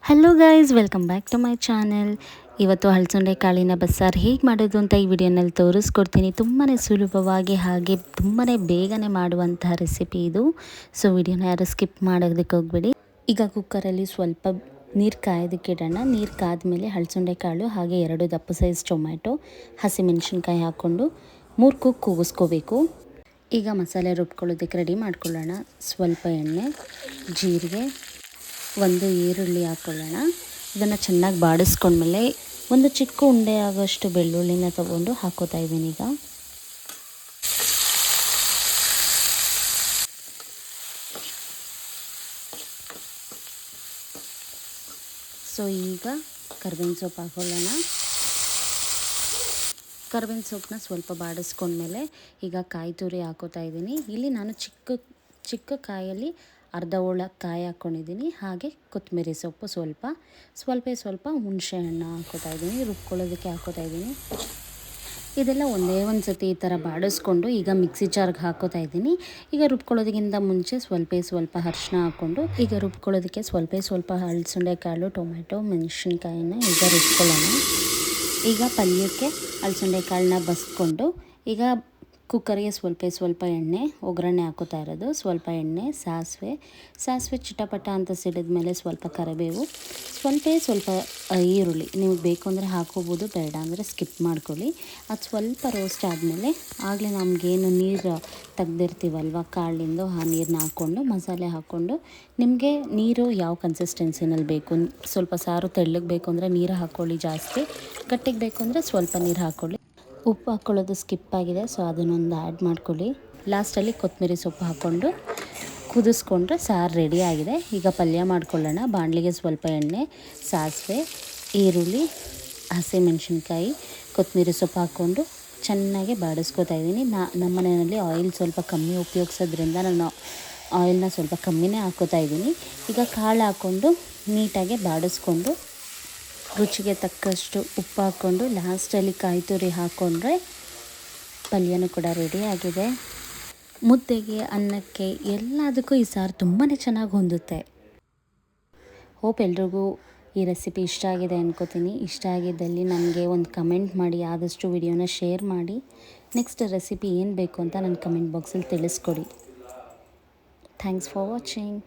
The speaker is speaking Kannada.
Hello guys, welcome back to my channel. ಇವತ್ತು ಹಲಸಂಡೆ ಕಾಳಿನ ಬಸ್ಸಾರು ಹೇಗೆ ಮಾಡೋದು ಅಂತ ಈ ವಿಡಿಯೋನಲ್ಲಿ ತೋರಿಸ್ಕೊಡ್ತೀನಿ. ತುಂಬಾ ಸುಲಭವಾಗಿ ಹಾಗೆ ತುಂಬಾ ಬೇಗನೆ ಮಾಡುವಂತಹ ರೆಸಿಪಿ ಇದು. ಸೊ ವಿಡಿಯೋನ ಯಾರು ಸ್ಕಿಪ್ ಮಾಡೋದಕ್ಕೆ ಹೋಗ್ಬೇಡಿ. ಈಗ ಕುಕ್ಕರಲ್ಲಿ ಸ್ವಲ್ಪ ನೀರು ಕಾಯೋದಕ್ಕೆ ಇಡೋಣ. ನೀರು ಕಾದ್ಮೇಲೆ ಹಲಸಂಡೆ ಕಾಳು ಹಾಗೆ 2 ದಪ್ಪ ಸೈಜ್ ಟೊಮ್ಯಾಟೊ, ಹಸಿಮೆಣಸಿನ್ಕಾಯಿ ಹಾಕ್ಕೊಂಡು 3 ಕುಕ್ ಕೂಗಿಸ್ಕೋಬೇಕು. ಈಗ ಮಸಾಲೆ ರುಬ್ಕೊಳ್ಳೋದಕ್ಕೆ ರೆಡಿ ಮಾಡ್ಕೊಳ್ಳೋಣ. ಸ್ವಲ್ಪ ಎಣ್ಣೆ, ಜೀರಿಗೆ, 1 ಈರುಳ್ಳಿ ಹಾಕ್ಕೊಳ್ಳೋಣ. ಇದನ್ನು ಚೆನ್ನಾಗಿ ಬಾಡಿಸ್ಕೊಂಡ್ಮೇಲೆ ಒಂದು ಚಿಕ್ಕ ಉಂಡೆ ಆಗೋಷ್ಟು ಬೆಳ್ಳುಳ್ಳಿನ ತೊಗೊಂಡು ಹಾಕೋತಾ ಇದ್ದೀನಿ. ಈಗ ಸೊ ಈಗ ಕರ್ಬೇವಿನ ಸೊಪ್ಪು ಹಾಕ್ಕೊಳ್ಳೋಣ. ಕರ್ಬೇವಿನ ಸೊಪ್ಪನ್ನ ಸ್ವಲ್ಪ ಬಾಡಿಸ್ಕೊಂಡ್ಮೇಲೆ ಈಗ ಕಾಯಿ ತುರಿ ಹಾಕೋತಾ ಇದ್ದೀನಿ. ಇಲ್ಲಿ ನಾನು ಚಿಕ್ಕ ಕಾಯಲ್ಲಿ ಅರ್ಧ ಹೋಳ ಕಾಯಿ ಹಾಕ್ಕೊಂಡಿದ್ದೀನಿ. ಹಾಗೆ ಕೊತ್ತಂಬರಿ ಸೊಪ್ಪು ಸ್ವಲ್ಪ ಹುಣಸೆ ಹಣ್ಣು ಹಾಕೋತಾ ಇದ್ದೀನಿ. ರುಬ್ಕೊಳ್ಳೋದಕ್ಕೆ ಹಾಕೋತಾ ಇದ್ದೀನಿ. ಇದೆಲ್ಲ ಒಂದೇ ಒಂದು ಸತಿ ಈ ಥರ ಬಾಡಿಸ್ಕೊಂಡು ಈಗ ಮಿಕ್ಸಿ ಜಾರ್ಗೆ ಹಾಕೋತಾ ಇದ್ದೀನಿ. ಈಗ ರುಬ್ಕೊಳ್ಳೋದಕ್ಕಿಂತ ಮುಂಚೆ ಸ್ವಲ್ಪ ಅರಿಶಿನ ಹಾಕ್ಕೊಂಡು ಈಗ ರುಬ್ಕೊಳ್ಳೋದಕ್ಕೆ ಸ್ವಲ್ಪ ಹಲಸಂಡೆ ಕಾಳು, ಟೊಮೆಟೊ, ಮೆಣಸಿನ್ಕಾಯಿನ ಈಗ ರುಬ್ಕೊಳ್ಳೋಣ. ಈಗ ಪಲ್ಯಕ್ಕೆ ಹಲಸಂಡೆ ಕಾಳನ್ನ ಬಸ್ಕೊಂಡು ಈಗ ಕುಕ್ಕರ್ಗೆ ಸ್ವಲ್ಪ ಎಣ್ಣೆ, ಒಗ್ಗರಣೆ ಹಾಕೋತಾ ಇರೋದು. ಸ್ವಲ್ಪ ಎಣ್ಣೆ, ಸಾಸಿವೆ ಚಿಟಪಟ ಅಂತ ಸಿಡಿದ ಮೇಲೆ ಸ್ವಲ್ಪ ಕರಿಬೇವು, ಸ್ವಲ್ಪ ಈರುಳ್ಳಿ. ನೀವು ಬೇಕು ಅಂದರೆ ಹಾಕೋಬೋದು, ಬೇಡ ಅಂದರೆ ಸ್ಕಿಪ್ ಮಾಡ್ಕೊಳ್ಳಿ. ಅದು ಸ್ವಲ್ಪ ರೋಸ್ಟ್ ಆದಮೇಲೆ ಆಗಲೇ ನಮಗೇನು ನೀರು ತೆಗ್ದಿರ್ತೀವಲ್ವ ಕಾಳಿಂದು, ಆ ನೀರನ್ನ ಹಾಕ್ಕೊಂಡು ಮಸಾಲೆ ಹಾಕ್ಕೊಂಡು ನಿಮಗೆ ನೀರು ಯಾವ ಕನ್ಸಿಸ್ಟೆನ್ಸಿನಲ್ಲಿ ಬೇಕು, ಸ್ವಲ್ಪ ಸಾರು ತೆಳ್ಳಗೆ ಬೇಕು ಅಂದರೆ ನೀರು ಹಾಕ್ಕೊಳ್ಳಿ ಜಾಸ್ತಿ, ಗಟ್ಟಿಗೆ ಬೇಕು ಅಂದರೆ ಸ್ವಲ್ಪ ನೀರು ಹಾಕ್ಕೊಳ್ಳಿ. ಉಪ್ಪು ಹಾಕ್ಕೊಳ್ಳೋದು ಸ್ಕಿಪ್ ಆಗಿದೆ, ಸೊ ಅದನ್ನೊಂದು ಆ್ಯಡ್ ಮಾಡ್ಕೊಳ್ಳಿ. ಲಾಸ್ಟಲ್ಲಿ ಕೊತ್ತಂಬರಿ ಸೊಪ್ಪು ಹಾಕ್ಕೊಂಡು ಕುದಿಸ್ಕೊಂಡ್ರೆ ಸಾರು ರೆಡಿ ಆಗಿದೆ. ಈಗ ಪಲ್ಯ ಮಾಡ್ಕೊಳ್ಳೋಣ. ಬಾಣಲಿಗೆ ಸ್ವಲ್ಪ ಎಣ್ಣೆ, ಸಾಸಿವೆ, ಈರುಳ್ಳಿ, ಹಸಿಮೆಣಸಿನ್ಕಾಯಿ, ಕೊತ್ತಂಬರಿ ಸೊಪ್ಪು ಹಾಕ್ಕೊಂಡು ಚೆನ್ನಾಗಿ ಬಾಡಿಸ್ಕೊತಾ ಇದ್ದೀನಿ. ನಮ್ಮ ಮನೆಯಲ್ಲಿ ಆಯಿಲ್ ಸ್ವಲ್ಪ ಕಮ್ಮಿ ಉಪಯೋಗಿಸೋದ್ರಿಂದ ನಾನು ಆಯಿಲ್ನ ಸ್ವಲ್ಪ ಕಮ್ಮಿನೇ ಹಾಕ್ಕೋತಾ ಇದ್ದೀನಿ. ಈಗ ಕಾಳು ಹಾಕ್ಕೊಂಡು ನೀಟಾಗಿ ಬಾಡಿಸ್ಕೊಂಡು ರುಚಿಗೆ ತಕ್ಕಷ್ಟು ಉಪ್ಪು ಹಾಕ್ಕೊಂಡು ಲಾಸ್ಟಲ್ಲಿ ಕಾಯಿ ತುರಿ ಹಾಕ್ಕೊಂಡ್ರೆ ಪಲ್ಯನೂ ಕೂಡ ರೆಡಿ ಆಗಿದೆ. ಮುದ್ದೆಗೆ, ಅನ್ನಕ್ಕೆ ಎಲ್ಲದಕ್ಕೂ ಈ ಸಾರು ತುಂಬಾ ಚೆನ್ನಾಗಿ ಹೊಂದುತ್ತೆ. ಹೋಪ್ ಎಲ್ರಿಗೂ ಈ ರೆಸಿಪಿ ಇಷ್ಟ ಆಗಿದೆ ಅನ್ಕೋತೀನಿ. ಇಷ್ಟ ಆಗಿದ್ದಲ್ಲಿ ನನಗೆ ಒಂದು ಕಮೆಂಟ್ ಮಾಡಿ, ಆದಷ್ಟು ವಿಡಿಯೋನ ಶೇರ್ ಮಾಡಿ. ನೆಕ್ಸ್ಟ್ ರೆಸಿಪಿ ಏನು ಬೇಕು ಅಂತ ನನ್ನ ಕಮೆಂಟ್ ಬಾಕ್ಸಲ್ಲಿ ತಿಳಿಸ್ಕೊಡಿ. Thanks for watching.